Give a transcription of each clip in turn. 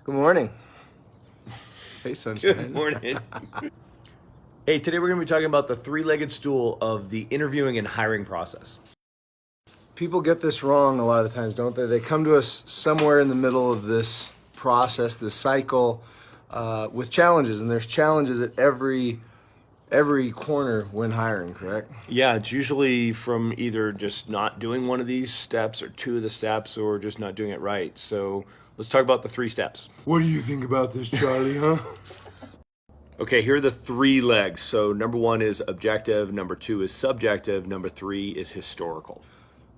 Good morning. Hey, sunshine. Good morning. Hey, today we're going to be talking about the three-legged stool of the interviewing and hiring process. People get this wrong a lot of the times, don't they? They come to us somewhere in the middle of this process, this cycle, with challenges, and there's challenges at every corner when hiring, correct? Yeah, it's usually from either just not doing one of these steps or two of the steps or just not doing it right. So let's talk about the three steps. What do you think about this, Charlie, huh? Okay, here are the three legs. So number one is objective, number two is subjective, number three is historical.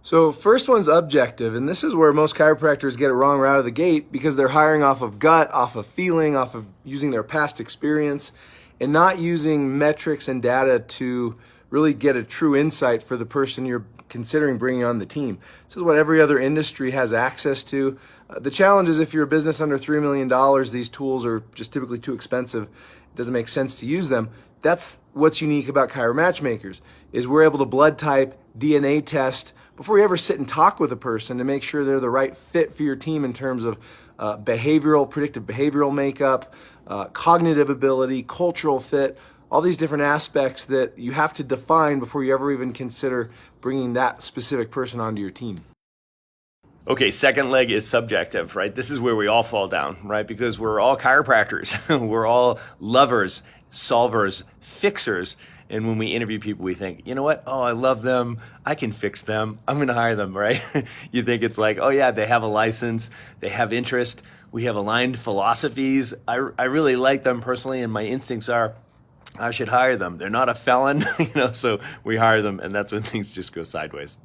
So first one's objective, and this is where most chiropractors get it wrong right out of the gate because they're hiring off of gut, off of feeling, off of using their past experience, and not using metrics and data to really get a true insight for the person you're considering bringing on the team. This is what every other industry has access to. The challenge is if you're a business under $3 million, these tools are just typically too expensive. It doesn't make sense to use them. That's what's unique about Chiro Matchmakers, is we're able to blood type, DNA test, before you ever sit and talk with a person to make sure they're the right fit for your team in terms of predictive behavioral makeup, cognitive ability, cultural fit, all these different aspects that you have to define before you ever even consider bringing that specific person onto your team. Okay, second leg is subjective, right? This is where we all fall down, right? Because we're all chiropractors. We're all lovers, solvers, fixers. And when we interview people, we think, you know what? Oh, I love them. I can fix them. I'm going to hire them, right? You think it's like, oh yeah, they have a license. They have interest. We have aligned philosophies. I really like them personally. And my instincts are, I should hire them. They're not a felon, so we hire them. And that's when things just go sideways.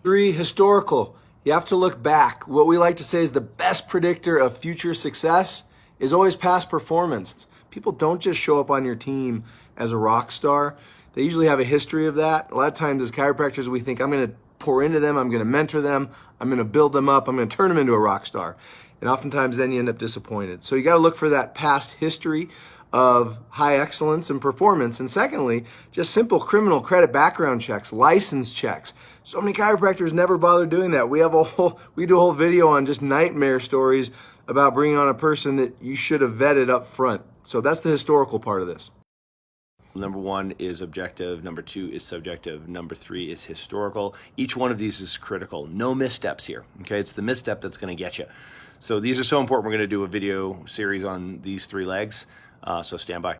3, historical. You have to look back. What we like to say is the best predictor of future success is always past performance. People don't just show up on your team as a rock star. They usually have a history of that. A lot of times as chiropractors, we think, I'm going to pour into them, I'm going to mentor them, I'm going to build them up, I'm going to turn them into a rock star. And oftentimes then you end up disappointed. So you got to look for that past history of high excellence and performance. And secondly, just simple criminal credit background checks, license checks. So many chiropractors never bother doing that. We do a whole video on just nightmare stories about bringing on a person that you should have vetted up front. So that's the historical part of this. Number one is objective, number two is subjective, number three is historical. Each one of these is critical. No missteps here, okay? It's the misstep that's gonna get you. So these are so important. We're gonna do a video series on these three legs, so stand by.